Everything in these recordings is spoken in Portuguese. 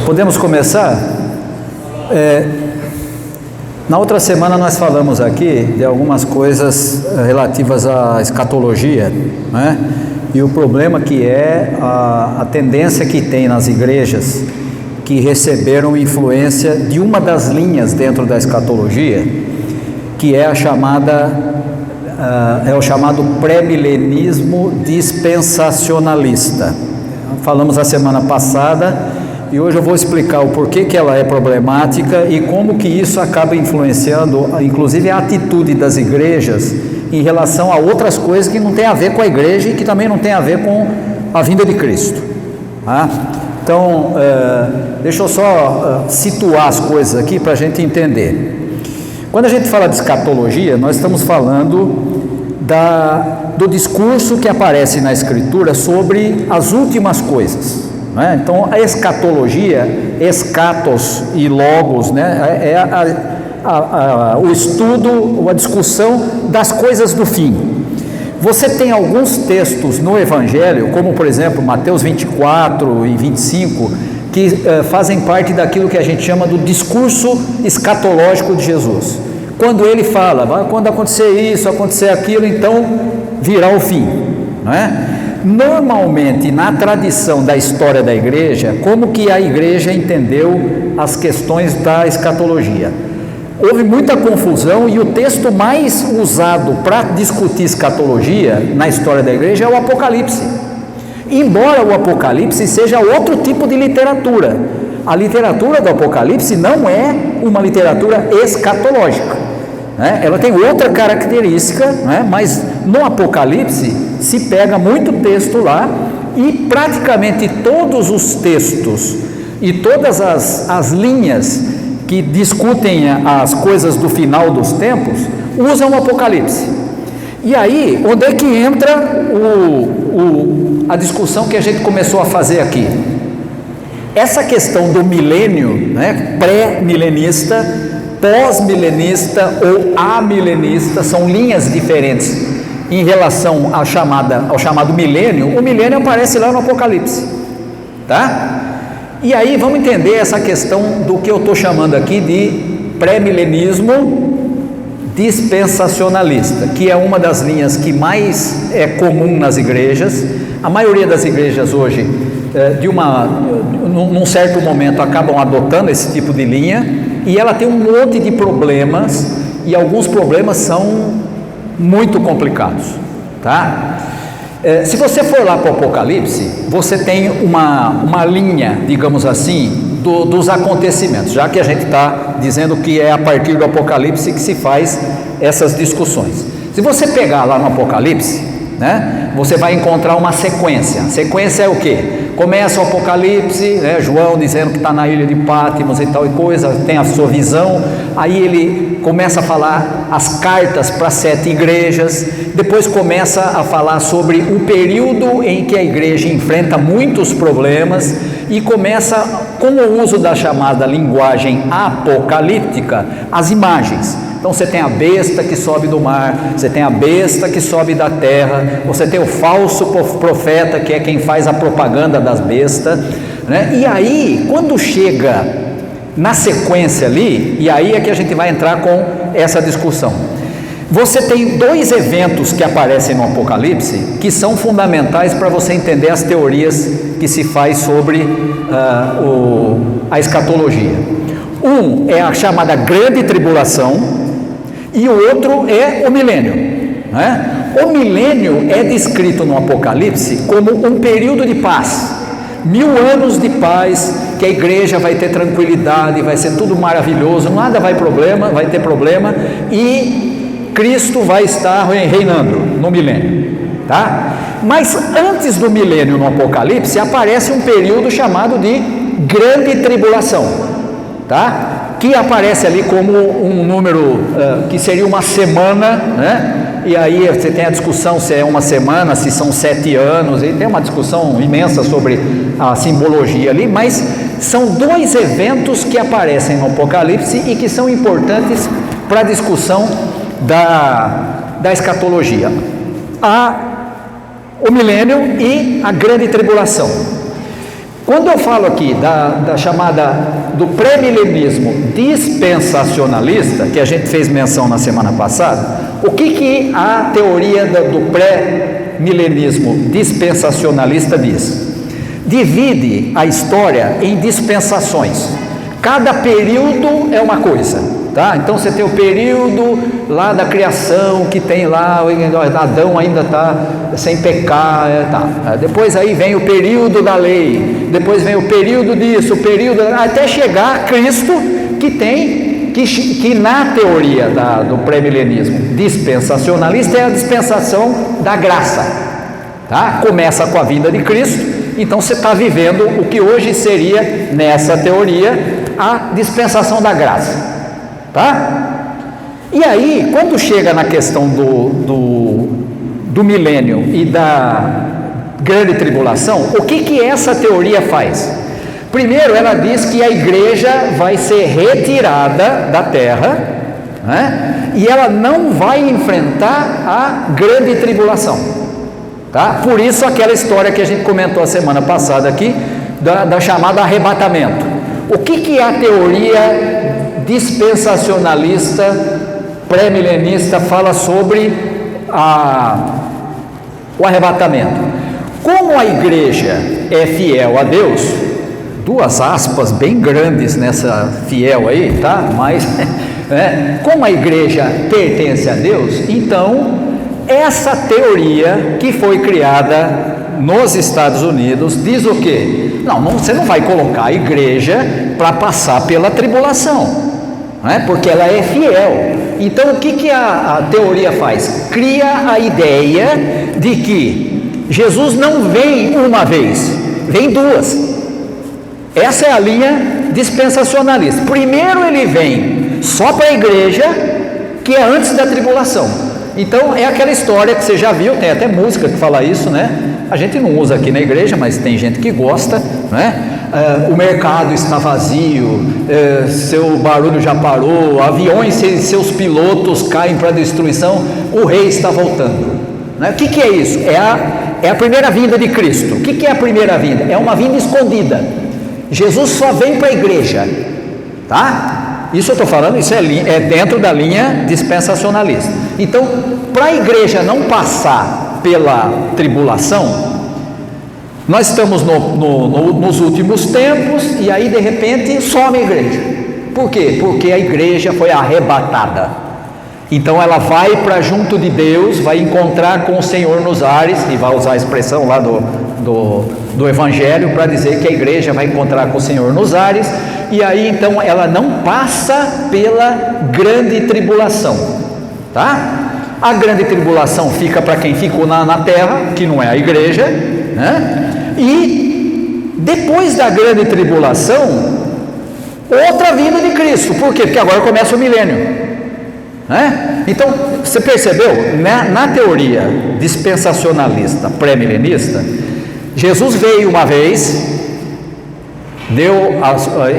Podemos começar? Na outra semana nós falamos aqui de algumas coisas relativas à escatologia, né? E o problema que é a tendência que tem nas igrejas que receberam influência de uma das linhas dentro da escatologia, que é a chamada, o chamado pré-milenismo dispensacionalista. Falamos a semana passada e hoje eu vou explicar o porquê que ela é problemática e como que isso acaba influenciando, inclusive, a atitude das igrejas em relação a outras coisas que não tem a ver com a igreja e que também não tem a ver com a vinda de Cristo. Tá? Então, deixa eu só situar as coisas aqui para a gente entender. Quando a gente fala de escatologia, nós estamos falando do discurso que aparece na Escritura sobre as últimas coisas. Né? Então, a escatologia, escatos e logos, né? O estudo, a discussão das coisas do fim. Você tem alguns textos no Evangelho, como por exemplo Mateus 24 e 25, que fazem parte daquilo que a gente chama do discurso escatológico de Jesus. Quando ele fala, quando acontecer isso, acontecer aquilo, então virá o fim, não é? Normalmente, na tradição da história da igreja, como que a igreja entendeu as questões da escatologia? Houve muita confusão e o texto mais usado para discutir escatologia na história da igreja é o Apocalipse. Embora o Apocalipse seja outro tipo de literatura, a literatura do Apocalipse não é uma literatura escatológica, né? Ela tem outra característica, né? Mas no Apocalipse se pega muito texto lá e praticamente todos os textos e todas as linhas que discutem as coisas do final dos tempos usam o Apocalipse. E aí, onde é que entra a discussão que a gente começou a fazer aqui? Essa questão do milênio, né, pré-milenista, pós-milenista ou amilenista, são linhas diferentes em relação ao chamado milênio. O milênio aparece lá no Apocalipse, tá? E aí vamos entender essa questão do que eu estou chamando aqui de pré-milenismo dispensacionalista, que é uma das linhas que mais é comum nas igrejas. A maioria das igrejas hoje, num certo momento, acabam adotando esse tipo de linha, e ela tem um monte de problemas, e alguns problemas são muito complicados, tá? Se você for lá para o Apocalipse, você tem uma linha, digamos assim, dos acontecimentos, já que a gente está dizendo que é a partir do Apocalipse que se faz essas discussões. Se você pegar lá no Apocalipse, né, você vai encontrar uma sequência. Sequência é o quê? Começa o Apocalipse, né, João dizendo que está na ilha de Pátimos e tal e coisa, tem a sua visão, aí ele começa a falar as cartas para 7 igrejas, depois começa a falar sobre o período em que a igreja enfrenta muitos problemas e começa, com o uso da chamada linguagem apocalíptica, as imagens. Então você tem a besta que sobe do mar, você tem a besta que sobe da terra, você tem o falso profeta, que é quem faz a propaganda das bestas, né? E aí, quando chega na sequência ali, e aí é que a gente vai entrar com essa discussão. Você tem 2 eventos que aparecem no Apocalipse que são fundamentais para você entender as teorias que se faz sobre a escatologia. Um é a chamada grande tribulação e o outro é o milênio, né? O milênio é descrito no Apocalipse como um período de paz, 1000 anos de paz, que a igreja vai ter tranquilidade, vai ser tudo maravilhoso, nada vai ter problema, e Cristo vai estar reinando no milênio, tá? Mas antes do milênio no Apocalipse aparece um período chamado de grande tribulação, tá? Que aparece ali como um número que seria uma semana, né? E aí você tem a discussão se é uma semana, se são 7 anos, e tem uma discussão imensa sobre a simbologia ali, mas são 2 eventos que aparecem no Apocalipse e que são importantes para a discussão da escatologia. O milênio e a grande tribulação. Quando eu falo aqui da chamada do pré-milenismo dispensacionalista, que a gente fez menção na semana passada, o que a teoria do pré-milenismo dispensacionalista diz? Divide a história em dispensações. Cada período é uma coisa, tá? Então você tem o período lá da criação, que tem lá, Adão ainda está sem pecar, tá. Depois aí vem o período da lei, depois vem o período disso, o período, até chegar a Cristo, que na teoria do pré-milenismo dispensacionalista é a dispensação da graça, tá? Começa com a vinda de Cristo, então você está vivendo o que hoje seria, nessa teoria, a dispensação da graça, tá? E aí, quando chega na questão do milênio e da grande tribulação, o que essa teoria faz? Primeiro, ela diz que a igreja vai ser retirada da terra, né? E ela não vai enfrentar a grande tribulação, tá? Por isso aquela história que a gente comentou a semana passada aqui, da chamada arrebatamento. O que a teoria dispensacionalista, pré-milenista fala sobre o arrebatamento? Como a igreja é fiel a Deus, duas aspas bem grandes nessa fiel aí, tá? Mas, como a igreja pertence a Deus, então, essa teoria que foi criada nos Estados Unidos diz o quê? Não, você não vai colocar a igreja para passar pela tribulação, né? Porque ela é fiel. Então o que a teoria faz? Cria a ideia de que Jesus não vem uma vez, vem duas. Essa é a linha dispensacionalista. Primeiro ele vem só para a igreja, que é antes da tribulação. Então é aquela história que você já viu, tem até música que fala isso, né? A gente não usa aqui na igreja, mas tem gente que gosta, né? O mercado está vazio, seu barulho já parou, aviões sem seus pilotos caem para a destruição, o rei está voltando, né? O que é isso? É a primeira vinda de Cristo. O que é a primeira vinda? É uma vinda escondida. Jesus só vem para a igreja, tá? Isso eu estou falando, isso é dentro da linha dispensacionalista. Então, para a igreja não passar pela tribulação, nós estamos nos últimos tempos, e aí de repente some a igreja. Por quê? Porque a igreja foi arrebatada. Então ela vai para junto de Deus, vai encontrar com o Senhor nos ares, e vai usar a expressão lá do Evangelho para dizer que a igreja vai encontrar com o Senhor nos ares, e aí então ela não passa pela grande tribulação, tá? A grande tribulação fica para quem ficou na terra, que não é a igreja, né? E depois da grande tribulação, outra vinda de Cristo. Por quê? Porque agora começa o milênio, né? Então, você percebeu, na teoria dispensacionalista, pré-milenista, Jesus veio uma vez,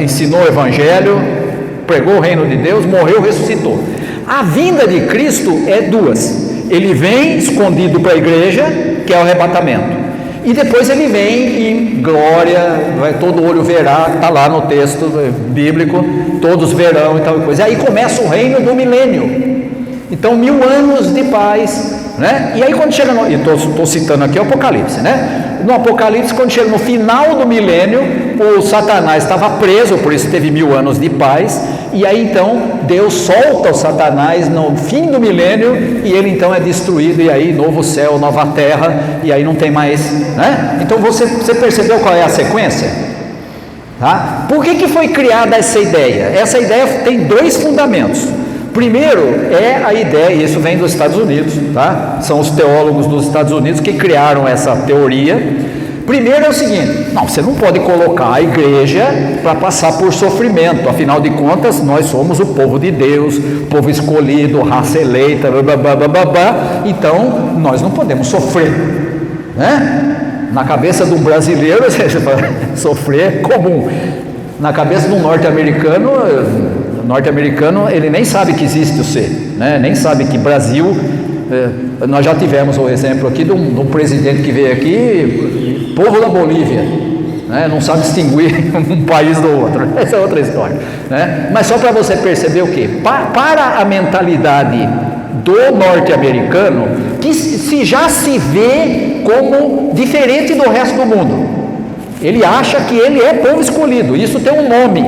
ensinou o Evangelho, pregou o reino de Deus, morreu, ressuscitou. A vinda de Cristo é duas. Ele vem escondido para a igreja, que é o arrebatamento, e depois ele vem em glória, todo olho verá, está lá no texto bíblico, todos verão e tal coisa. E aí começa o reino do milênio. Então 1000 anos de paz, né? E aí quando chega e estou citando aqui o Apocalipse, né? No Apocalipse, quando chega no final do milênio, o Satanás estava preso, por isso teve 1000 anos de paz, e aí então Deus solta o Satanás no fim do milênio, e ele então é destruído, e aí novo céu, nova terra, e aí não tem mais, né? Então você percebeu qual é a sequência? Tá? Por que foi criada essa ideia? Essa ideia tem dois fundamentos. Primeiro é a ideia, e isso vem dos Estados Unidos, tá? São os teólogos dos Estados Unidos que criaram essa teoria. Primeiro é o seguinte: não, você não pode colocar a igreja para passar por sofrimento, afinal de contas nós somos o povo de Deus, povo escolhido, raça eleita, então nós não podemos sofrer, né? Na cabeça de um brasileiro, sofrer é comum. Na cabeça de um norte-americano, ele nem sabe que existe o ser, né? Nem sabe que Brasil, nós já tivemos o exemplo aqui de um presidente que veio aqui, povo da Bolívia, né? Não sabe distinguir um país do outro, essa é outra história, né? Mas só para você perceber o que? Para a mentalidade do norte-americano, que já se vê como diferente do resto do mundo, ele acha que ele é povo escolhido, isso tem um nome,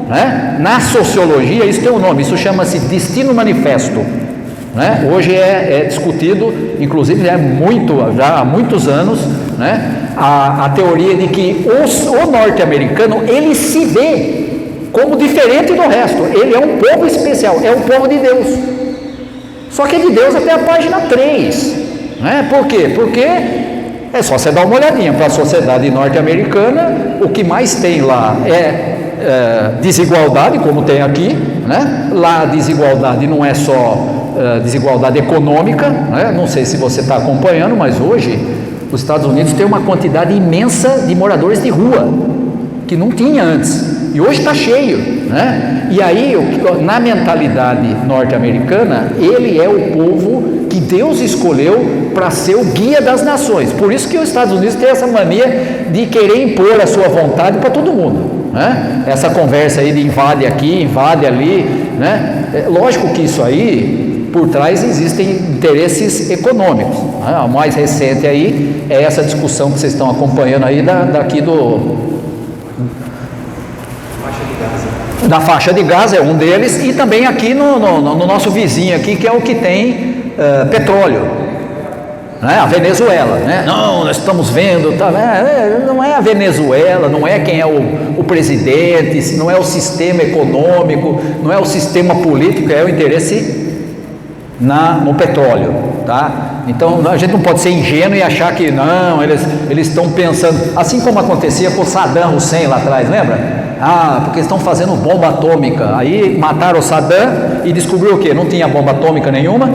né? Na sociologia isso tem um nome, isso chama-se destino manifesto, né? Hoje é discutido, inclusive já há muitos anos, né? A teoria de que o norte-americano, ele se vê como diferente do resto, ele é um povo especial, é um povo de Deus, só que é de Deus até a página 3, né? Por quê? Porque é só você dar uma olhadinha para a sociedade norte-americana, o que mais tem lá é desigualdade, como tem aqui, né? Lá a desigualdade não é só desigualdade econômica, né? Não sei se você está acompanhando, mas hoje os Estados Unidos tem uma quantidade imensa de moradores de rua, que não tinha antes, e hoje está cheio, né? E aí, na mentalidade norte-americana, ele é o povo que Deus escolheu para ser o guia das nações. Por isso que os Estados Unidos tem essa mania de querer impor a sua vontade para todo mundo, né? Essa conversa aí de invade aqui, invade ali, né? Lógico que isso aí, por trás existem interesses econômicos, né? A mais recente aí é essa discussão que vocês estão acompanhando aí daqui da faixa de Gaza, é um deles, e também aqui no nosso vizinho aqui, que é o que tem petróleo, né? A Venezuela, né? Não, nós estamos vendo, tá, não é a Venezuela, não é quem é o presidente, não é o sistema econômico, não é o sistema político, é o interesse no petróleo, tá? Então a gente não pode ser ingênuo e achar que não, eles estão pensando, assim como acontecia com Saddam Hussein lá atrás, lembra? Porque estão fazendo bomba atômica, aí mataram o Saddam e descobriu o que? Não tinha bomba atômica nenhuma,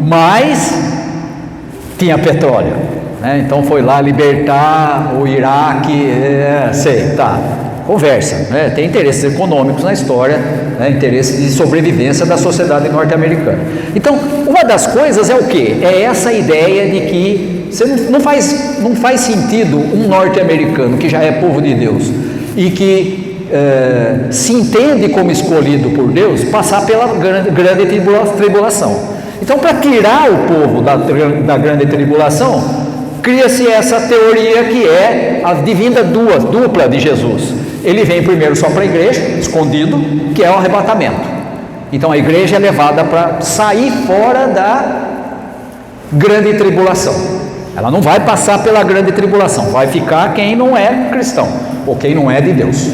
mas tinha petróleo, né? Então foi lá libertar o Iraque, conversa, né? Tem interesses econômicos na história, né? Interesses de sobrevivência da sociedade norte-americana. Então, uma das coisas é o que? É essa ideia de que não faz sentido um norte-americano que já é povo de Deus e que se entende como escolhido por Deus passar pela grande tribulação. Então, para tirar o povo da grande tribulação, cria-se essa teoria que é a de vinda dupla de Jesus. Ele vem primeiro só para a igreja, escondido, que é o arrebatamento. Então a igreja é levada para sair fora da grande tribulação. Ela não vai passar pela grande tribulação, vai ficar quem não é cristão, ou quem não é de Deus,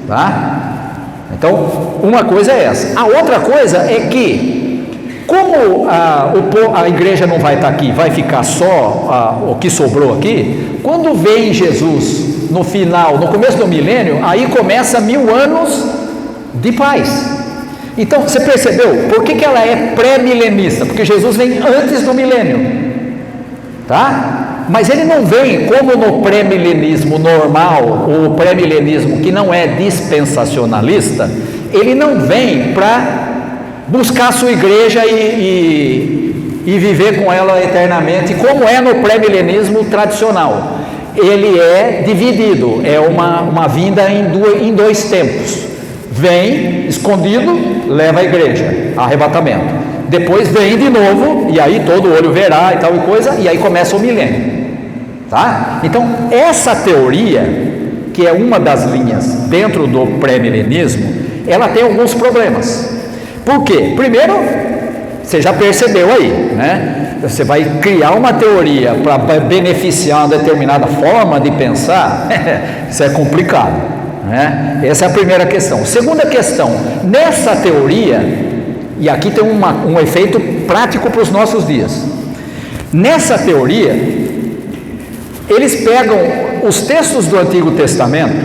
tá? Então, uma coisa é essa. A outra coisa é que, como a igreja não vai estar aqui, vai ficar só o que sobrou aqui, quando vem Jesus no final, no começo do milênio, aí começa 1000 anos de paz. Então, você percebeu por que ela é pré-milenista? Porque Jesus vem antes do milênio, tá? Mas ele não vem como no pré-milenismo normal, ou pré-milenismo que não é dispensacionalista, ele não vem para buscar a sua igreja e viver com ela eternamente, como é no pré-milenismo tradicional. Ele é dividido, é uma vinda em dois tempos. Vem escondido, leva a igreja, arrebatamento. Depois vem de novo, e aí todo olho verá e tal e coisa, e aí começa o milênio, tá? Então, essa teoria, que é uma das linhas dentro do pré-milenismo, ela tem alguns problemas. Por quê? Primeiro, você já percebeu aí, né? Você vai criar uma teoria para beneficiar uma determinada forma de pensar, isso é complicado, né? Essa é a primeira questão. Segunda questão, nessa teoria, e aqui tem um efeito prático para os nossos dias. Nessa teoria, eles pegam os textos do Antigo Testamento,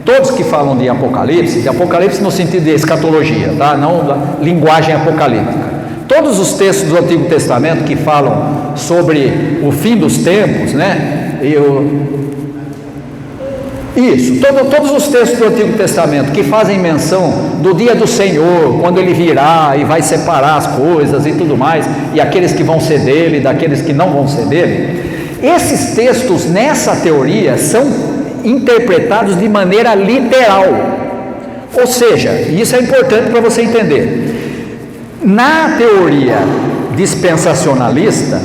todos que falam de Apocalipse no sentido de escatologia, tá? Não da linguagem apocalíptica. Todos os textos do Antigo Testamento que falam sobre o fim dos tempos, né? Todos os textos do Antigo Testamento que fazem menção do dia do Senhor, quando Ele virá e vai separar as coisas e tudo mais, e aqueles que vão ser dele, daqueles que não vão ser dele, esses textos nessa teoria são interpretados de maneira literal. Ou seja, isso é importante para você entender. Na teoria dispensacionalista,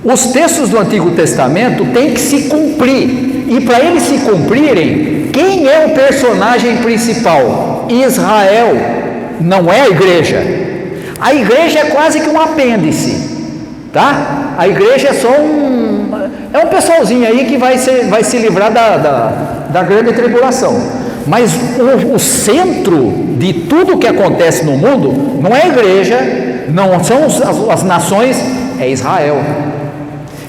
os textos do Antigo Testamento têm que se cumprir, e para eles se cumprirem, quem é o personagem principal? Israel, não é a igreja. A igreja é quase que um apêndice, tá? A igreja é só um pessoalzinho aí que vai se livrar da grande tribulação. Mas o centro de tudo que acontece no mundo não é a igreja, não são as nações, é Israel.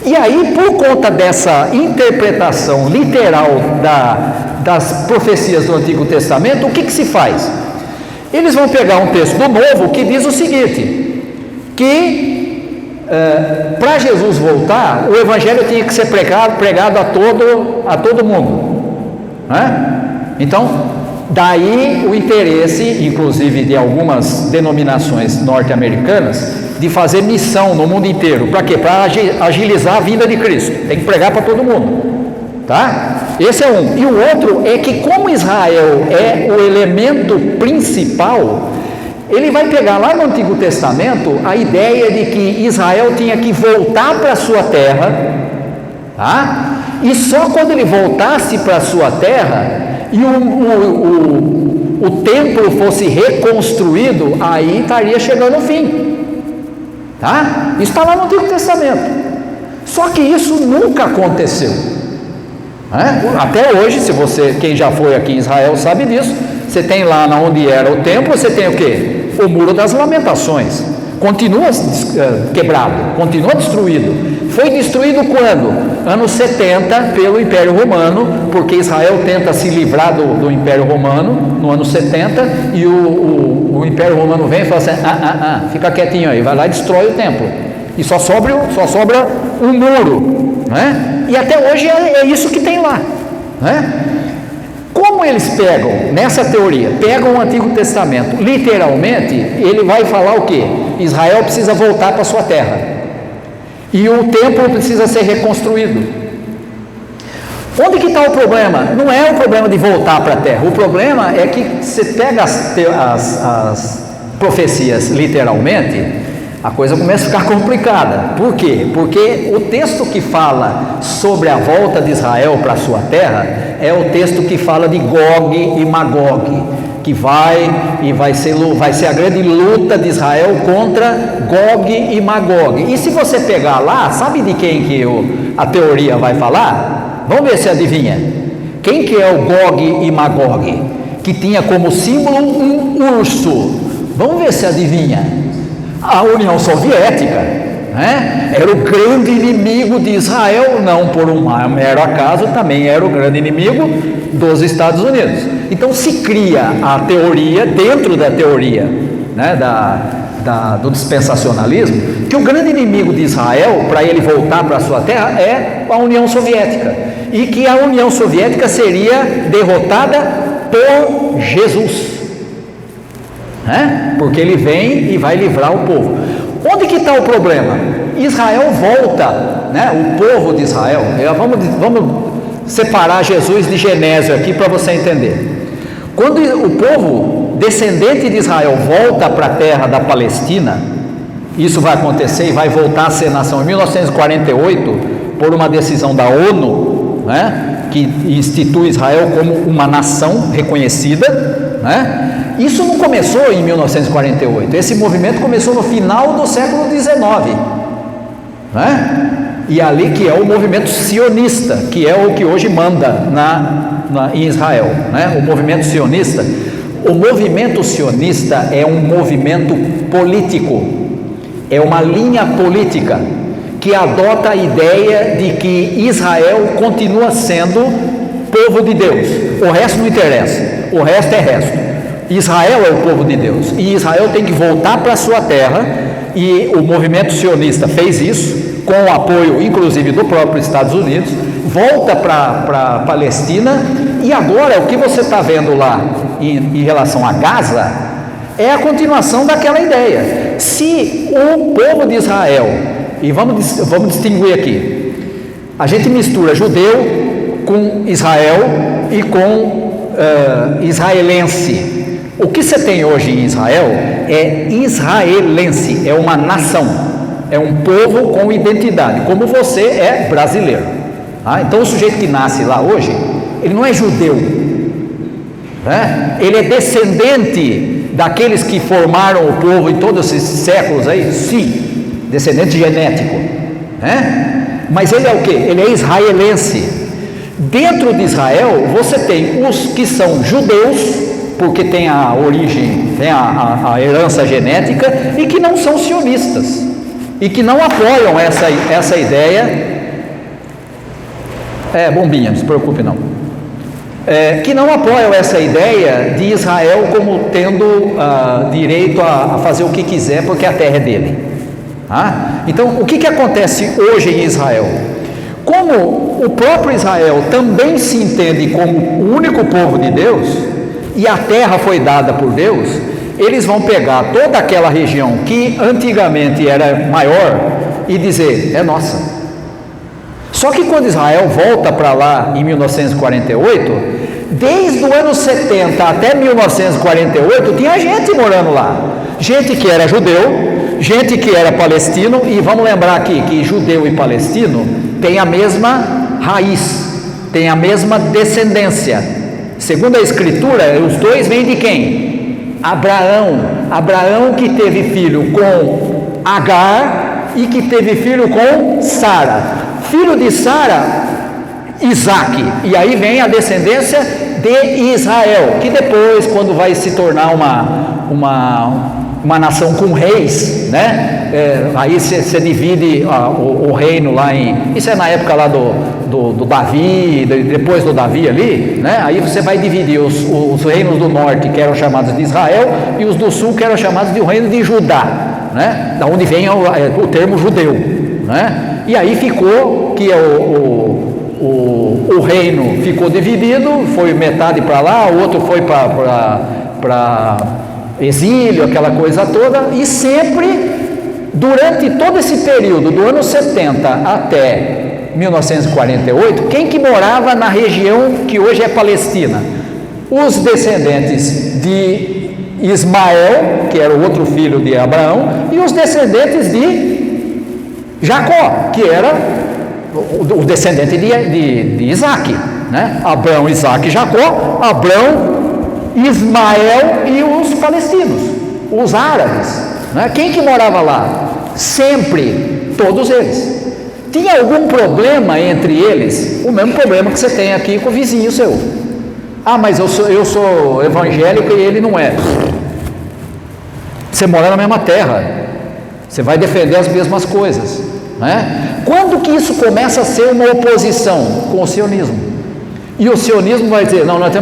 E aí, por conta dessa interpretação literal das profecias do Antigo Testamento, o que se faz? Eles vão pegar um texto do Novo que diz o seguinte, que para Jesus voltar, o Evangelho tinha que ser pregado a todo mundo, né? Então, daí o interesse, inclusive de algumas denominações norte-americanas, de fazer missão no mundo inteiro. Para quê? Para agilizar a vinda de Cristo. Tem que pregar para todo mundo, tá? Esse é um. E o outro é que, como Israel é o elemento principal, ele vai pegar lá no Antigo Testamento a ideia de que Israel tinha que voltar para a sua terra, tá? E só quando ele voltasse para a sua terra e o templo fosse reconstruído, aí estaria chegando o fim, tá? Isso está lá no Antigo Testamento. Só que isso nunca aconteceu, né? Até hoje, quem já foi aqui em Israel sabe disso. Você tem lá onde era o templo, você tem o quê? O Muro das Lamentações. Continua quebrado, continua destruído. Foi destruído quando? Anos 70 pelo Império Romano, porque Israel tenta se livrar do Império Romano no ano 70, e o Império Romano vem e fala assim, fica quietinho aí, vai lá e destrói o templo, e só sobra um muro, né? E até hoje é isso que tem lá, né? Como eles pegam, nessa teoria, pegam o Antigo Testamento, literalmente, ele vai falar o quê? Israel precisa voltar para a sua terra, e o templo precisa ser reconstruído. Onde que está o problema? Não é o problema de voltar para a terra, o problema é que você pega as profecias literalmente, a coisa começa a ficar complicada. Por quê? Porque o texto que fala sobre a volta de Israel para a sua terra é o texto que fala de Gog e Magog, que vai ser a grande luta de Israel contra Gog e Magog. E se você pegar lá, sabe de quem que a teoria vai falar? Vamos ver se adivinha. Quem que é o Gog e Magog? Que tinha como símbolo um urso. Vamos ver se adivinha. A União Soviética, né? Era o grande inimigo de Israel, não por um mero acaso, também era o grande inimigo dos Estados Unidos. Então se cria a teoria, dentro da teoria, né, do dispensacionalismo, que o grande inimigo de Israel, para ele voltar para a sua terra, é a União Soviética, e que a União Soviética seria derrotada por Jesus, né? Porque ele vem e vai livrar o povo. Onde que está o problema? Israel volta, né? O povo de Israel, vamos separar Jesus de Genésio aqui para você entender. Quando o povo descendente de Israel volta para a terra da Palestina, isso vai acontecer e vai voltar a ser nação em 1948, por uma decisão da ONU, né? Que institui Israel como uma nação reconhecida, né? Isso não começou em 1948, esse movimento começou no final do século XIX, né? E ali que é o movimento sionista, que é o que hoje manda em Israel, né? O movimento sionista é um movimento político, é uma linha política que adota a ideia de que Israel continua sendo povo de Deus, o resto não interessa, o resto é resto. Israel é o povo de Deus, e Israel tem que voltar para a sua terra, e o movimento sionista fez isso, com o apoio inclusive do próprio Estados Unidos, volta para a Palestina, e agora o que você está vendo lá em relação a Gaza, é a continuação daquela ideia. Se o povo de Israel, e vamos distinguir aqui, a gente mistura judeu com Israel e com israelense. O que você tem hoje em Israel é israelense, é uma nação, é um povo com identidade, como você é brasileiro. Então o sujeito que nasce lá hoje, ele não é judeu, né? Ele é descendente daqueles que formaram o povo em todos esses séculos aí, sim, descendente genético, né? Mas ele é o que? Ele é israelense. Dentro de Israel você tem os que são judeus, porque tem a origem, tem a herança genética, e que não são sionistas, e que não apoiam essa ideia. Bombinha, não se preocupe não. Que não apoiam essa ideia de Israel como tendo direito a fazer o que quiser, porque a terra é dele. Então, o que acontece hoje em Israel? Como o próprio Israel também se entende como o único povo de Deus, e a terra foi dada por Deus, eles vão pegar toda aquela região que antigamente era maior e dizer, é nossa. Só que quando Israel volta para lá em 1948, desde o ano 70 até 1948, tinha gente morando lá, gente que era judeu, gente que era palestino, e vamos lembrar aqui que judeu e palestino têm a mesma raiz, têm a mesma descendência. Segundo a Escritura, os dois vêm de quem? Abraão que teve filho com Agar e que teve filho com Sara. Filho de Sara, Isaac, e aí vem a descendência de Israel, que depois, quando vai se tornar uma nação com reis, né? Aí você divide o reino lá isso é na época lá do Davi, depois do Davi ali, né? Aí você vai dividir os reinos do norte, que eram chamados de Israel, e os do sul, que eram chamados de o reino de Judá, né? Da onde vem o termo judeu, né? E aí ficou que o reino ficou dividido, foi metade para lá, o outro foi para exílio, aquela coisa toda, e sempre, durante todo esse período, do ano 70 até 1948, quem que morava na região que hoje é Palestina? Os descendentes de Ismael, que era o outro filho de Abraão, e os descendentes de Jacó, que era o descendente de Isaac, né? Abraão, Isaac e Jacó, Abraão, Ismael e os palestinos, os árabes, né? Quem que morava lá? Sempre, todos eles. Tinha algum problema entre eles? O mesmo problema que você tem aqui com o vizinho seu. Mas eu sou evangélico e ele não é. Você mora na mesma terra, você vai defender as mesmas coisas, né? Quando que isso começa a ser uma oposição? Com o sionismo. E o sionismo vai dizer, não, nós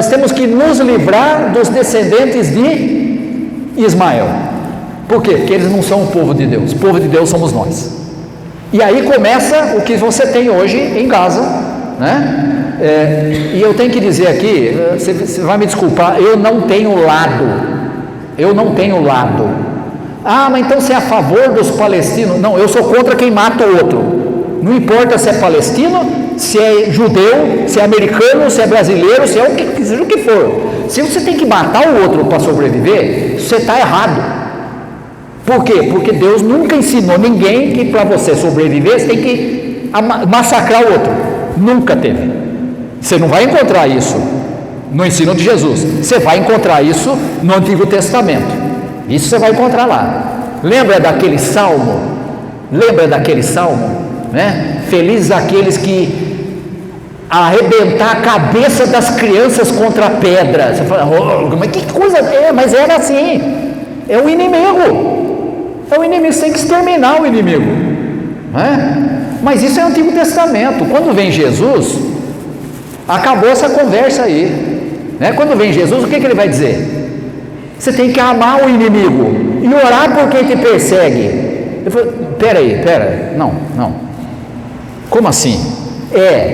temos que nos livrar dos descendentes de Ismael. Por quê? Porque eles não são o povo de Deus. O povo de Deus somos nós. E aí começa o que você tem hoje em Gaza, né? E eu tenho que dizer aqui, você vai me desculpar, eu não tenho lado. Mas então você é a favor dos palestinos? Não, eu sou contra quem mata o outro. Não importa se é palestino, se é judeu, se é americano, se é brasileiro, se é seja o que for. Se você tem que matar o outro para sobreviver, você está errado. Por quê? Porque Deus nunca ensinou ninguém que para você sobreviver você tem que massacrar o outro. Nunca teve. Você não vai encontrar isso no ensino de Jesus. Você vai encontrar isso no Antigo Testamento. Isso você vai encontrar lá. Lembra daquele salmo, né? Felizes aqueles que arrebentar a cabeça das crianças contra a pedra. Você fala, mas que coisa mas era assim. É o inimigo. Você tem que exterminar o inimigo, né? Mas isso é o Antigo Testamento. Quando vem Jesus, acabou essa conversa aí, né? Quando vem Jesus, o que ele vai dizer? Você tem que amar o inimigo e orar por quem te persegue. Eu falei, peraí, não. Como assim?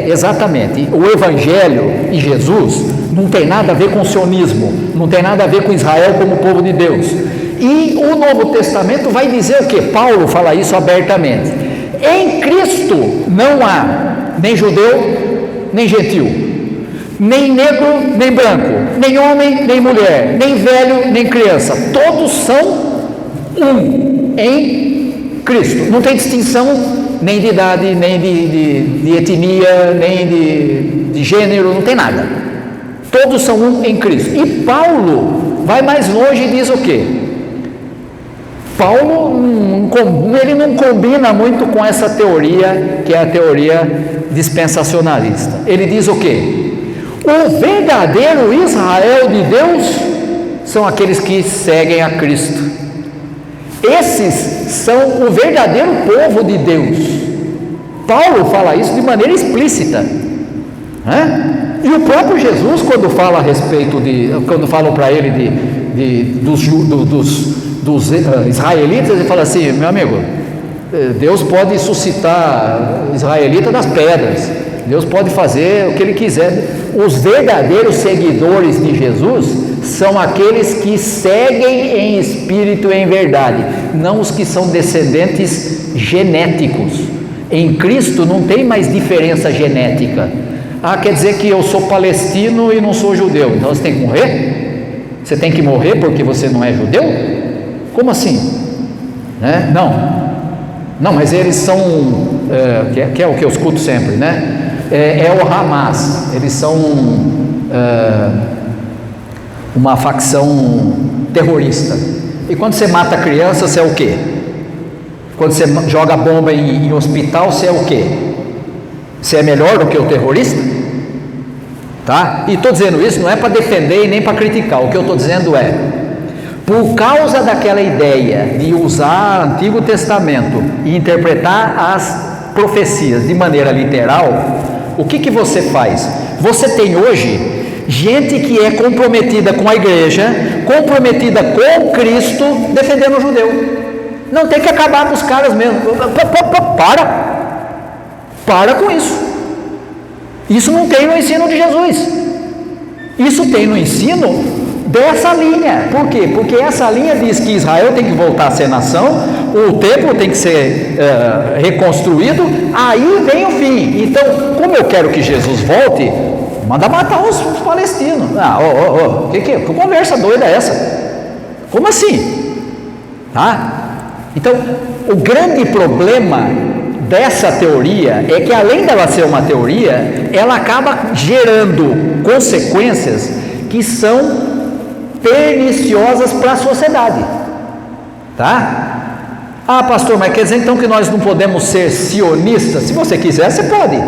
Exatamente. O Evangelho e Jesus não tem nada a ver com o sionismo, não tem nada a ver com Israel como povo de Deus. E o Novo Testamento vai dizer o que? Paulo fala isso abertamente. Em Cristo não há nem judeu, nem gentil, nem negro, nem branco, nem homem, nem mulher, nem velho, nem criança, todos são um em Cristo. Não tem distinção nem de idade, nem de etnia, nem de gênero, não tem nada. Todos são um em Cristo. E Paulo vai mais longe e diz o quê? Paulo ele não combina muito com essa teoria, que é a teoria dispensacionalista. Ele diz o quê? O verdadeiro Israel de Deus são aqueles que seguem a Cristo. Esses são o verdadeiro povo de Deus. Paulo fala isso de maneira explícita, né? E o próprio Jesus, quando fala a respeito quando falam para ele dos israelitas, ele fala assim: meu amigo, Deus pode suscitar israelita das pedras, Deus pode fazer o que Ele quiser. Os verdadeiros seguidores de Jesus são aqueles que seguem em espírito e em verdade, não os que são descendentes genéticos. Em Cristo não tem mais diferença genética. Quer dizer que eu sou palestino e não sou judeu, então você tem que morrer? Você tem que morrer porque você não é judeu? Como assim? Né? Não, mas eles são, que é o que eu escuto sempre, né? É o Hamas, eles são uma facção terrorista. E quando você mata criança, você é o quê? Quando você joga bomba em hospital, você é o quê? Você é melhor do que o terrorista? Tá? E estou dizendo isso não é para defender e nem para criticar. O que eu estou dizendo é, por causa daquela ideia de usar o Antigo Testamento e interpretar as profecias de maneira literal, o que você faz? Você tem hoje gente que é comprometida com a igreja, comprometida com Cristo, defendendo o judeu. Não, tem que acabar com os caras mesmo. Para com isso. Isso não tem no ensino de Jesus. Isso tem no ensino dessa linha. Por quê? Porque essa linha diz que Israel tem que voltar a ser nação, o templo tem que ser reconstruído, aí vem o fim. Então, como eu quero que Jesus volte, manda matar os palestinos. Que conversa doida é essa? Como assim? Tá? Então, o grande problema dessa teoria é que, além dela ser uma teoria, ela acaba gerando consequências que são perniciosas para a sociedade. Tá? Pastor, mas quer dizer então que nós não podemos ser sionistas? Se você quiser, você pode,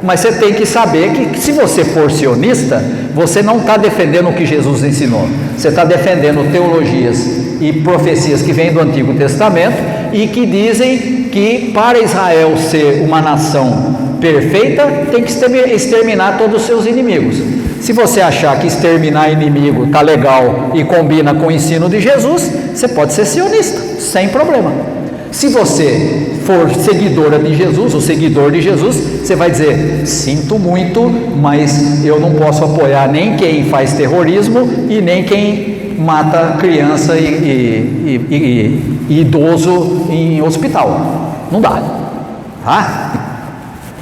mas você tem que saber que se você for sionista, você não está defendendo o que Jesus ensinou, você está defendendo teologias e profecias que vêm do Antigo Testamento e que dizem que para Israel ser uma nação perfeita, tem que exterminar todos os seus inimigos. Se você achar que exterminar inimigo está legal e combina com o ensino de Jesus, você pode ser sionista, sem problema. Se você for seguidora de Jesus, ou seguidor de Jesus, você vai dizer: sinto muito, mas eu não posso apoiar nem quem faz terrorismo e nem quem mata criança e idoso em hospital. Não dá. Tá?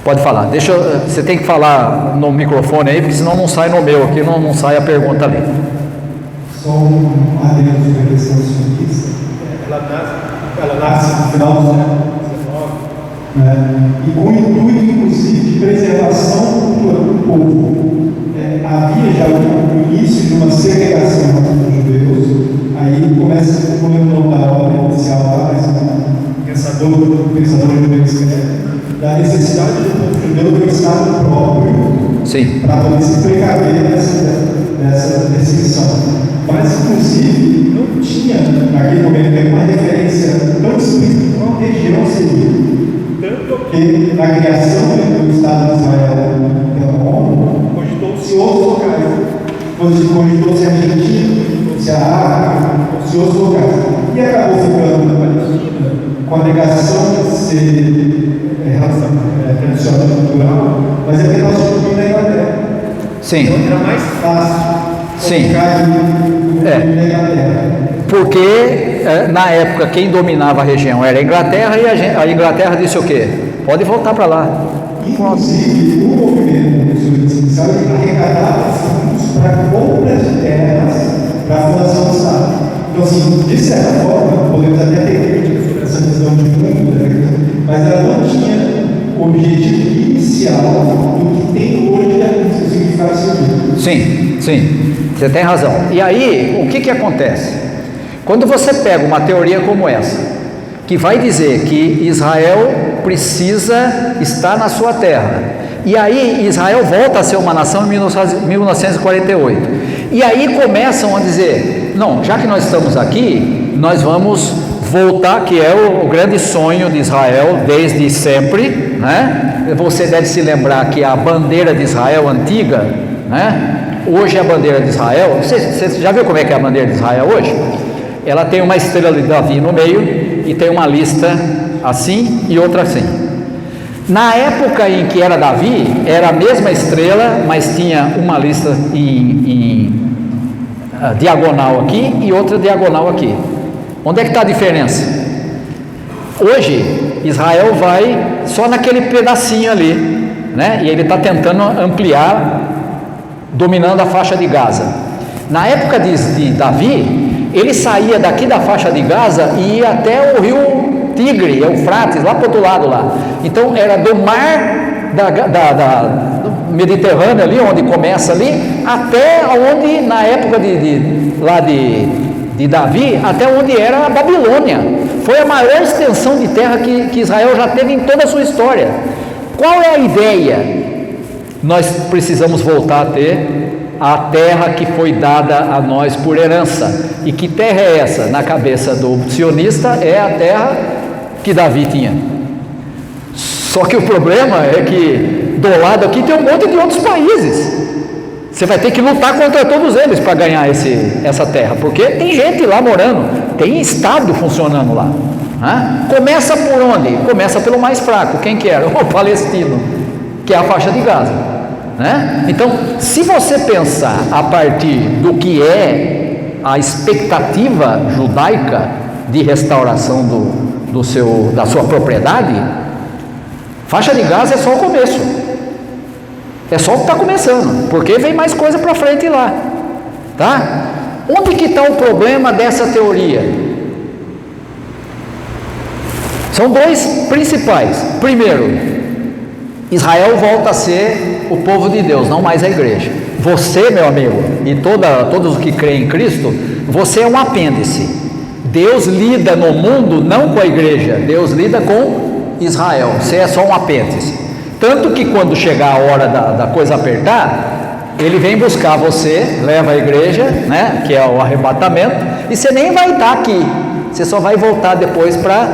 Pode falar. Você tem que falar no microfone aí, porque senão não sai no meu aqui, não sai a pergunta ali. Só um adendo sobre a questão sionista. Ela nasce no final do século XIX, e com o intuito, inclusive, de preservação cultural do povo. Havia já o início de uma segregação dos judeus. Aí começa, não lembro o nome da obra inicial lá, mas um pensador judeu escreve da necessidade do povo judeu ter um estado próprio para poder se precaver dessa perseguição. Mas, inclusive, não tinha, naquele momento, uma referência tão explícita como a região seria. Tanto que, na criação do Estado de Israel pela ONU, cogitou-se outros locais. Cogitou-se a Argentina, cogitou-se a África, cogitou-se outros locais. E acabou ficando na Palestina, com a negação de ser tradicional e cultural, mas é porque nós somos da Inglaterra. Sim. Então era mais fácil. Sim. Porque na época quem dominava a região era a Inglaterra, e a Inglaterra disse o quê? Pode voltar para lá. Inclusive, o movimento dos unidos inicial arrecadava fundos para compra de terras para a fundação do Estado. Então, assim, de certa forma, podemos até ter críticas sobre essa visão de mundo, né? Mas ela não tinha o objetivo inicial do que tem hoje o significado civil. Sim, sim, você tem razão. E aí, o que acontece? Quando você pega uma teoria como essa, que vai dizer que Israel precisa estar na sua terra, e aí Israel volta a ser uma nação em 1948, e aí começam a dizer, não, já que nós estamos aqui, nós vamos voltar, que é o grande sonho de Israel desde sempre, né? Você deve se lembrar que a bandeira de Israel antiga, né? Hoje a bandeira de Israel, você já viu como é que é a bandeira de Israel hoje? Ela tem uma estrela de Davi no meio e tem uma lista assim e outra assim. Na época em que era Davi, era a mesma estrela, mas tinha uma lista em diagonal aqui e outra diagonal aqui. Onde é que está a diferença? Hoje, Israel vai só naquele pedacinho ali, né? E ele está tentando ampliar, dominando a faixa de Gaza. Na época de Davi, ele saía daqui da faixa de Gaza e ia até o rio Tigre, Eufrates, lá para o outro lado lá. Então era do mar do Mediterrâneo ali, onde começa ali, até onde na época de Davi, até onde era a Babilônia. Foi a maior extensão de terra que Israel já teve em toda a sua história. Qual é a ideia? Nós precisamos voltar a ter a terra que foi dada a nós por herança. E que terra é essa? Na cabeça do sionista é a terra que Davi tinha. Só que o problema é que do lado aqui tem um monte de outros países. Você vai ter que lutar contra todos eles para ganhar essa terra, porque tem gente lá morando, tem Estado funcionando lá. Começa por onde? Começa pelo mais fraco. Quem que era? O palestino, que é a faixa de Gaza. Então, se você pensar a partir do que é a expectativa judaica de restauração da sua propriedade, faixa de Gaza é só o começo, é só o que está começando, porque vem mais coisa para frente lá, tá? Onde que está o problema dessa teoria? São dois principais. Primeiro, Israel volta a ser o povo de Deus, não mais a igreja. Você, meu amigo, e todos os que creem em Cristo, você é um apêndice. Deus lida no mundo não com a igreja, Deus lida com Israel. Você é só um apêndice. Tanto que quando chegar a hora da coisa apertar, ele vem buscar você, leva a igreja, né, que é o arrebatamento, e você nem vai estar aqui. Você só vai voltar depois para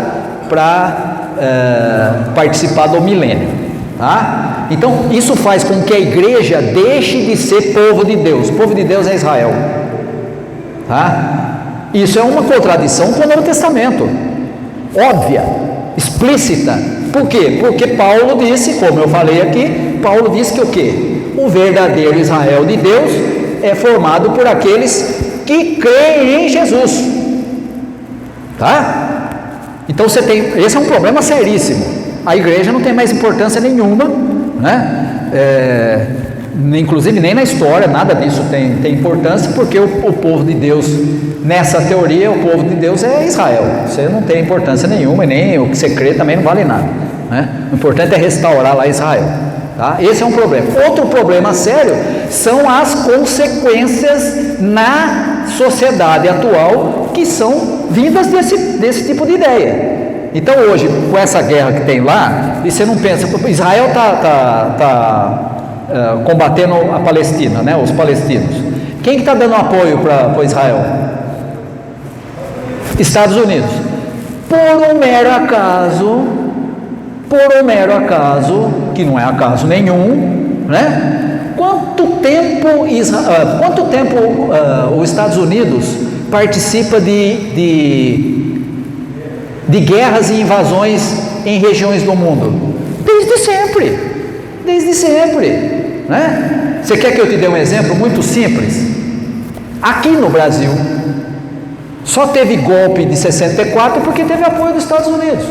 participar do milênio. Tá? Então isso faz com que a igreja deixe de ser povo de Deus. O povo de Deus é Israel, tá? Isso é uma contradição com o Novo Testamento, óbvia, explícita. Por quê? Porque Paulo disse, como eu falei aqui, Paulo disse que o quê? O verdadeiro Israel de Deus é formado por aqueles que creem em Jesus, tá? Então esse é um problema seríssimo. A igreja não tem mais importância nenhuma, né? Inclusive nem na história, nada disso tem importância, porque o povo de Deus, nessa teoria, o povo de Deus é Israel. Você não tem importância nenhuma, e nem o que você crê também não vale nada, né? O importante é restaurar lá Israel, tá? Esse é um problema. Outro problema sério são as consequências na sociedade atual, que são vindas desse tipo de ideia. Então hoje, com essa guerra que tem lá, e você não pensa, Israel está combatendo a Palestina, né, os palestinos. Quem que está dando apoio para Israel? Estados Unidos. Por um mero acaso, que não é acaso nenhum, né? Quanto tempo os Estados Unidos participa de guerras e invasões em regiões do mundo? Desde sempre, né? Você quer que eu te dê um exemplo muito simples? Aqui no Brasil, só teve golpe de 64 porque teve apoio dos Estados Unidos,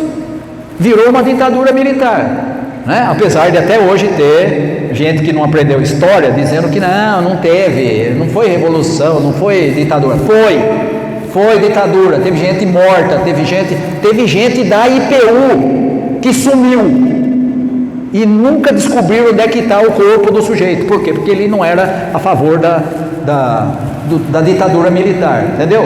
virou uma ditadura militar. né? Apesar de até hoje ter gente que não aprendeu história dizendo que não teve, não foi revolução, não foi ditadura. Foi ditadura, teve gente morta, teve gente da IPU que sumiu e nunca descobriram onde é que está o corpo do sujeito. Por quê? Porque ele não era a favor da ditadura militar, entendeu?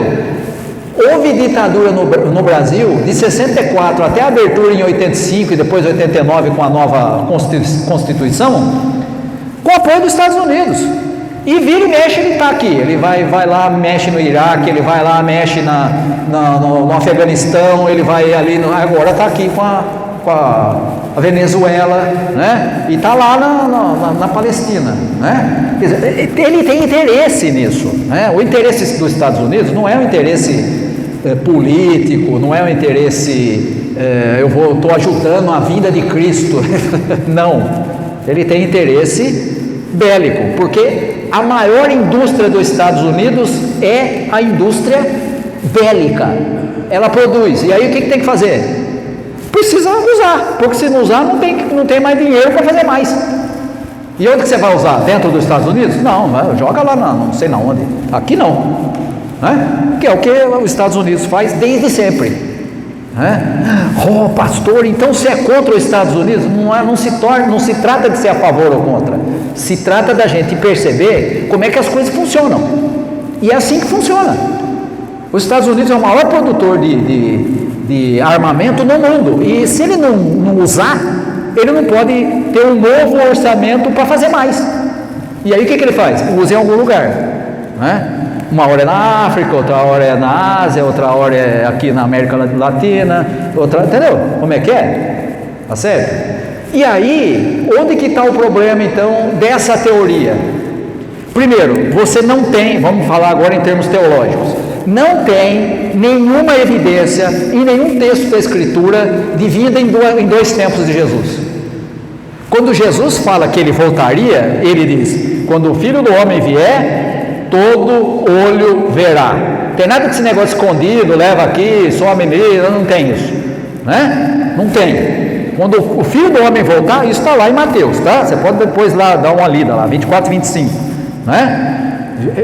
Houve ditadura no Brasil de 64 até a abertura em 85 e depois 89 com a nova Constituição, com apoio dos Estados Unidos. E vira e mexe, ele está aqui. Ele vai lá, mexe no Iraque, ele vai lá, mexe no Afeganistão, ele vai ali, agora está aqui com a Venezuela, né? E está lá na Palestina, né? Quer dizer, ele tem interesse nisso, né? O interesse dos Estados Unidos não é um interesse político, não é um interesse eu estou ajudando a vinda de Cristo. Não, ele tem interesse bélico, porque a maior indústria dos Estados Unidos é a indústria bélica. Ela produz, e aí o que tem que fazer? Precisa usar, porque se não usar não tem mais dinheiro para fazer mais. E onde que você vai usar? Dentro dos Estados Unidos? Não, joga lá não sei na onde. Aqui não, né? Que é o que os Estados Unidos faz desde sempre, né? Oh, pastor, então você é contra os Estados Unidos? Não se trata de ser a favor ou contra, se trata da gente perceber como é que as coisas funcionam, e é assim que funciona. Os Estados Unidos é o maior produtor de armamento no mundo, e se ele não usar, ele não pode ter um novo orçamento para fazer mais. E aí o que ele faz? Usa em algum lugar, né? Uma hora é na África, outra hora é na Ásia, outra hora é aqui na América Latina, outra, entendeu? Como é que é? Tá certo? E aí, onde que está o problema então dessa teoria? Primeiro, você não tem, vamos falar agora em termos teológicos, não tem nenhuma evidência em nenhum texto da Escritura de vinda em dois tempos de Jesus. Quando Jesus fala que ele voltaria, ele diz: quando o Filho do Homem vier, todo olho verá. Tem nada desse negócio escondido, leva aqui, some mesmo, não tem isso, né? Não tem. Quando o Filho do Homem voltar, isso está lá em Mateus, tá? Você pode depois lá dar uma lida lá, 24 e 25, né?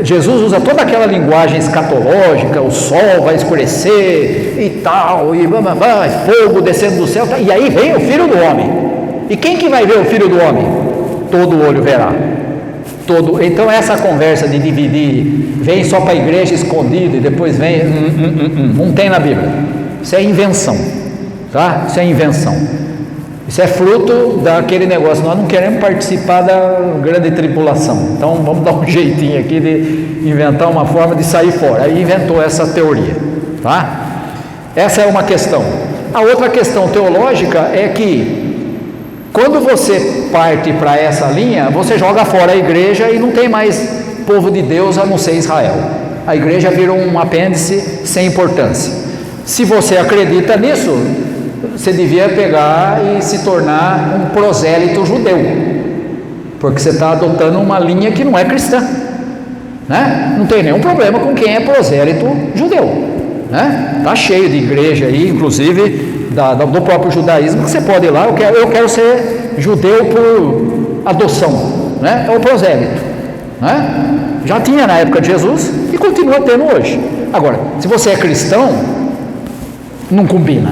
Jesus usa toda aquela linguagem escatológica, o sol vai escurecer e tal, e fogo descendo do céu, e aí vem o Filho do Homem. E quem que vai ver o Filho do Homem? Todo olho verá. Então essa conversa de dividir, vem só para a igreja escondido e depois vem, não tem na Bíblia. Isso é invenção, tá? Isso é invenção. Isso é fruto daquele negócio, nós não queremos participar da grande tribulação, então vamos dar um jeitinho aqui de inventar uma forma de sair fora. Aí inventou essa teoria, tá? Essa é uma questão. A outra questão teológica é que quando você parte para essa linha, você joga fora a igreja e não tem mais povo de Deus a não ser Israel. A igreja vira um apêndice sem importância. Se você acredita nisso, você devia pegar e se tornar um prosélito judeu, porque você está adotando uma linha que não é cristã, né? Não tem nenhum problema com quem é prosélito judeu, né? Está cheio de igreja aí, inclusive do próprio judaísmo, que você pode ir lá, eu quero ser judeu por adoção, né? É o prosélito, né? Já tinha na época de Jesus e continua tendo hoje. Agora, se você é cristão, não combina,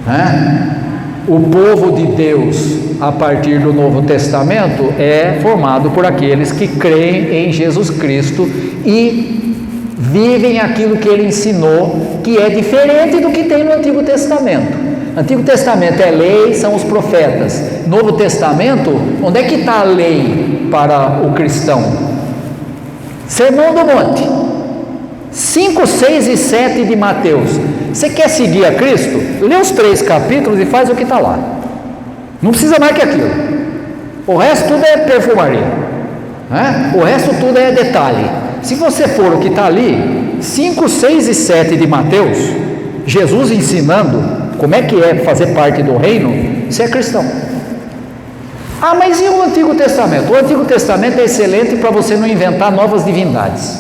né? O povo de Deus, a partir do Novo Testamento, é formado por aqueles que creem em Jesus Cristo e vivem aquilo que ele ensinou, que é diferente do que tem no Antigo Testamento. Antigo Testamento é lei, são os profetas. Novo Testamento, onde é que está a lei para o cristão? Sermão do Monte, 5, 6 e 7 de Mateus. Você quer seguir a Cristo? Lê os 3 capítulos e faz o que está lá. Não precisa mais que aquilo. O resto tudo é perfumaria, né? O resto tudo é detalhe. Se você for o que está ali, 5, 6 e 7 de Mateus, Jesus ensinando como é que é fazer parte do reino, você é cristão. Ah, mas e o Antigo Testamento? O Antigo Testamento é excelente para você não inventar novas divindades,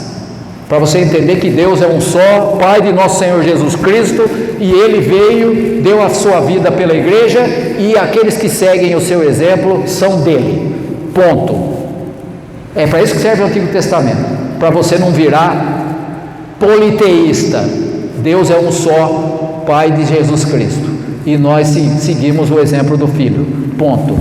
para você entender que Deus é um só, Pai de nosso Senhor Jesus Cristo, e Ele veio, deu a sua vida pela igreja, e aqueles que seguem o seu exemplo são dele, ponto. É para isso que serve o Antigo Testamento, para você não virar politeísta. Deus é um só, Pai de Jesus Cristo, e nós seguimos o exemplo do Filho, ponto,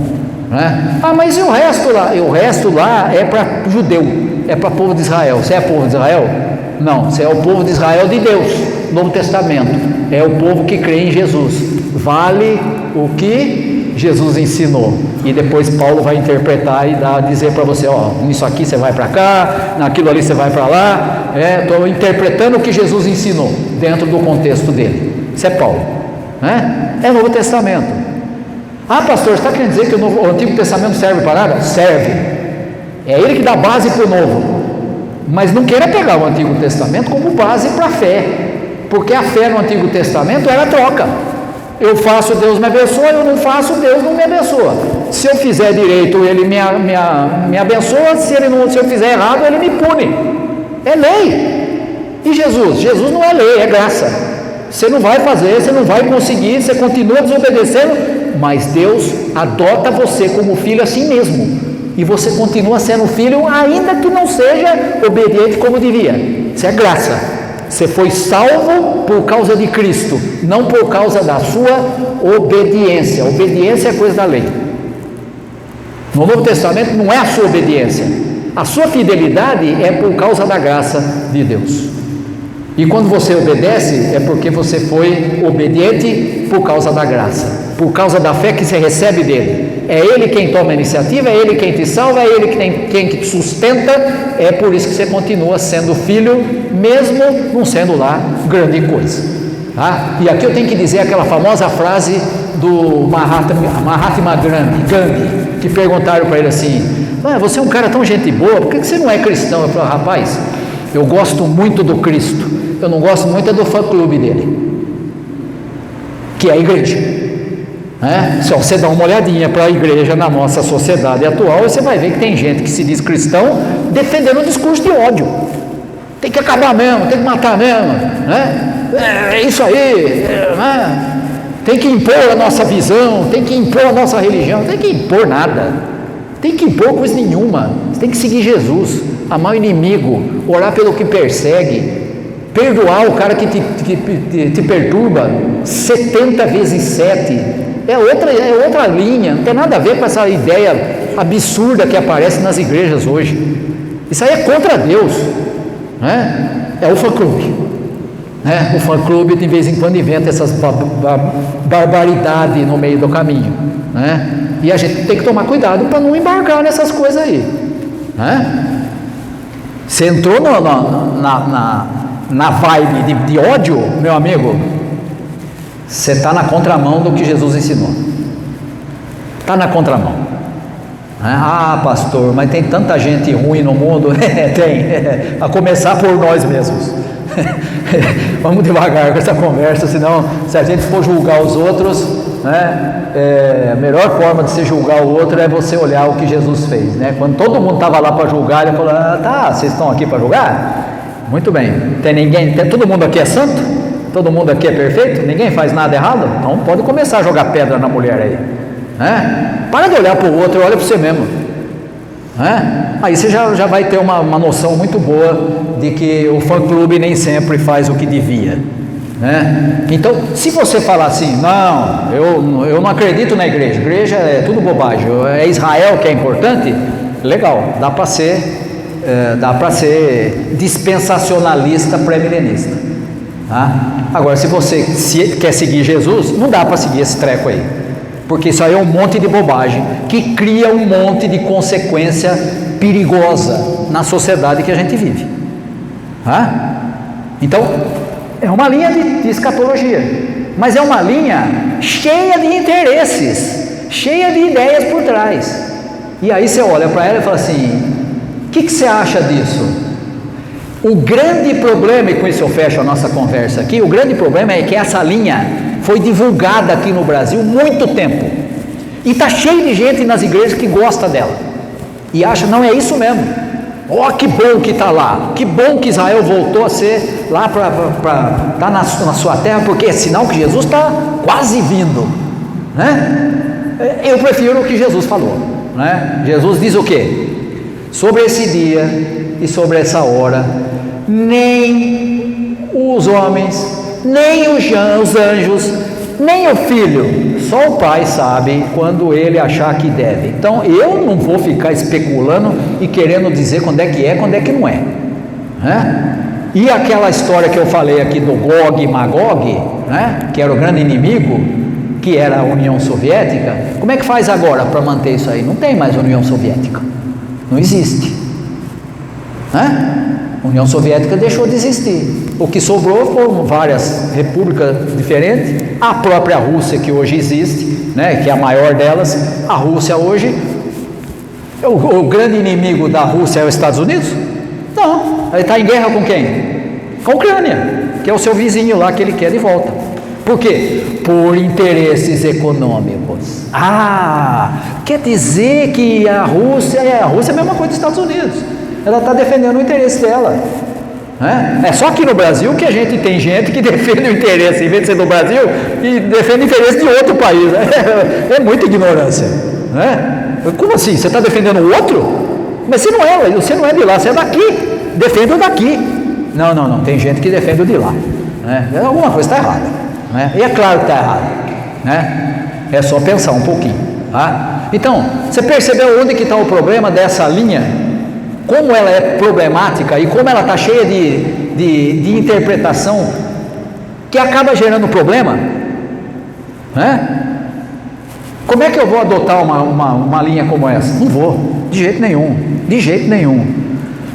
né? Ah, mas e o resto lá? E o resto lá é para judeu, é para povo de Israel. Você é povo de Israel? Não, você é o povo de Israel de Deus, Novo Testamento, é o povo que crê em Jesus, vale o que Jesus ensinou, e depois Paulo vai interpretar e dizer para você, ó, nisso aqui você vai para cá, naquilo ali você vai para lá, estou interpretando o que Jesus ensinou, dentro do contexto dele. Isso é Paulo, né? É Novo Testamento. Ah, pastor, você está querendo dizer que o Antigo Testamento serve para nada? Serve, é ele que dá base para o Novo, mas não queira pegar o Antigo Testamento como base para a fé, porque a fé no Antigo Testamento era troca. Eu faço, Deus me abençoa, eu não faço, Deus não me abençoa. Se eu fizer direito, Ele me abençoa, se eu fizer errado, Ele me pune. É lei. E Jesus? Jesus não é lei, é graça. Você não vai fazer, você não vai conseguir, você continua desobedecendo, mas Deus adota você como filho assim mesmo, e você continua sendo filho, ainda que não seja obediente como devia. Isso é graça. Você foi salvo por causa de Cristo, não por causa da sua obediência. Obediência é coisa da lei. No Novo Testamento não é a sua obediência, a sua fidelidade é por causa da graça de Deus. E quando você obedece, é porque você foi obediente por causa da graça, por causa da fé que você recebe dele. É Ele quem toma a iniciativa, é Ele quem te salva, é Ele quem te sustenta. É por isso que você continua sendo filho, mesmo não sendo lá grande coisa, tá? E aqui eu tenho que dizer aquela famosa frase do Mahatma Gandhi, que perguntaram para ele assim: você é um cara tão gente boa, por que você não é cristão? Eu falei: rapaz, eu gosto muito do Cristo, eu não gosto muito do fã-clube dele, que é a igreja. Se você dá uma olhadinha para a igreja na nossa sociedade atual, você vai ver que tem gente que se diz cristão defendendo um discurso de ódio. Tem que acabar mesmo, tem que matar mesmo, né? É isso aí, né? Tem que impor a nossa visão, tem que impor a nossa religião. Não tem que impor nada, tem que impor coisa nenhuma. Você tem que seguir Jesus, amar o inimigo, orar pelo que persegue, perdoar o cara que te perturba 70 vezes 7. É outra linha, não tem nada a ver com essa ideia absurda que aparece nas igrejas hoje. Isso aí é contra Deus, né? É o fã-clube, né? O fã-clube de vez em quando inventa essas barbaridades no meio do caminho, né? E a gente tem que tomar cuidado para não embarcar nessas coisas aí, né? Você entrou na vibe de ódio, meu amigo, você está na contramão do que Jesus ensinou. Está na contramão. Ah, pastor, mas tem tanta gente ruim no mundo. Tem, a começar por nós mesmos. Vamos devagar com essa conversa, senão, se a gente for julgar os outros, né, a melhor forma de se julgar o outro é você olhar o que Jesus fez, né? Quando todo mundo estava lá para julgar, ele falou: tá, vocês estão aqui para julgar? Muito bem, todo mundo aqui é santo? Todo mundo aqui é perfeito? Ninguém faz nada errado? Então pode começar a jogar pedra na mulher aí, né? Para de olhar para o outro, olha para você mesmo, né? Aí você já vai ter uma noção muito boa de que o fã-clube nem sempre faz o que devia, né? Então, se você falar assim: não, eu não acredito na igreja, igreja é tudo bobagem, é Israel que é importante, legal, dá para ser dispensacionalista pré-milenista. Agora, se você quer seguir Jesus, não dá para seguir esse treco aí, porque isso aí é um monte de bobagem que cria um monte de consequência perigosa na sociedade que a gente vive. Então, é uma linha de escatologia, mas é uma linha cheia de interesses, cheia de ideias por trás. E aí você olha para ela e fala assim: o que você acha disso? O grande problema, e com isso eu fecho a nossa conversa aqui, o grande problema é que essa linha foi divulgada aqui no Brasil há muito tempo, e está cheio de gente nas igrejas que gosta dela, e acha: não, é isso mesmo, Ó, que bom que está lá, que bom que Israel voltou a ser lá para estar na sua terra, porque é sinal que Jesus está quase vindo, né? Eu prefiro o que Jesus falou, né? Jesus diz o quê? Sobre esse dia e sobre essa hora, nem os homens, nem os anjos, nem o Filho, só o Pai sabe quando ele achar que deve. Então eu não vou ficar especulando e querendo dizer quando é, quando é que não é, né? E aquela história que eu falei aqui do Gog e Magog, né? Que era o grande inimigo, que era a União Soviética. Como é que faz agora para manter isso aí? Não tem mais União Soviética, não existe, né? A União Soviética deixou de existir. O que sobrou foram várias repúblicas diferentes. A própria Rússia, que hoje existe, né, que é a maior delas. A Rússia hoje, o grande inimigo da Rússia é os Estados Unidos? Não, ele está em guerra com quem? Com a Ucrânia, que é o seu vizinho lá que ele quer de volta. Por quê? Por interesses econômicos. Quer dizer que a Rússia é a mesma coisa dos Estados Unidos. Ela está defendendo o interesse dela, né? É só aqui no Brasil que a gente tem gente que defende o interesse, em vez de ser do Brasil, e defende o interesse de outro país. É muita ignorância, né? Como assim? Você está defendendo o outro? Mas você não é de lá, você é daqui, defende o daqui. Não, tem gente que defende o de lá, né? Alguma coisa está errada, né? E é claro que está errado, né? É só pensar um pouquinho, tá? Então, você percebeu onde que está o problema dessa linha? Como ela é problemática e como ela está cheia de interpretação que acaba gerando problema, né? Como é que eu vou adotar uma linha como essa? Não vou, de jeito nenhum.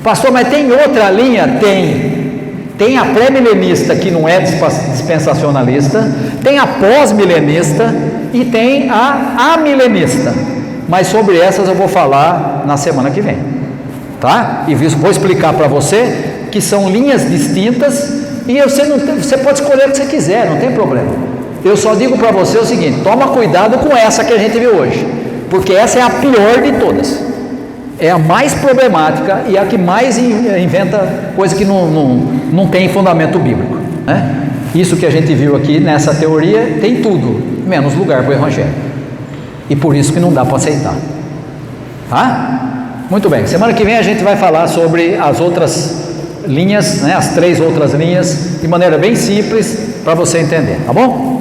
Pastor, mas tem outra linha? Tem a pré-milenista, que não é dispensacionalista, tem a pós-milenista e tem a amilenista, mas sobre essas eu vou falar na semana que vem, tá? E vou explicar para você que são linhas distintas e você pode escolher o que você quiser, não tem problema. Eu só digo para você o seguinte: toma cuidado com essa que a gente viu hoje, porque essa é a pior de todas, é a mais problemática e a que mais inventa coisa que não tem fundamento bíblico, né? Isso que a gente viu aqui nessa teoria tem tudo, menos lugar para o Evangelho, e por isso que não dá para aceitar, tá? Muito bem, semana que vem a gente vai falar sobre as outras linhas, né, as 3 outras linhas, de maneira bem simples, para você entender, tá bom?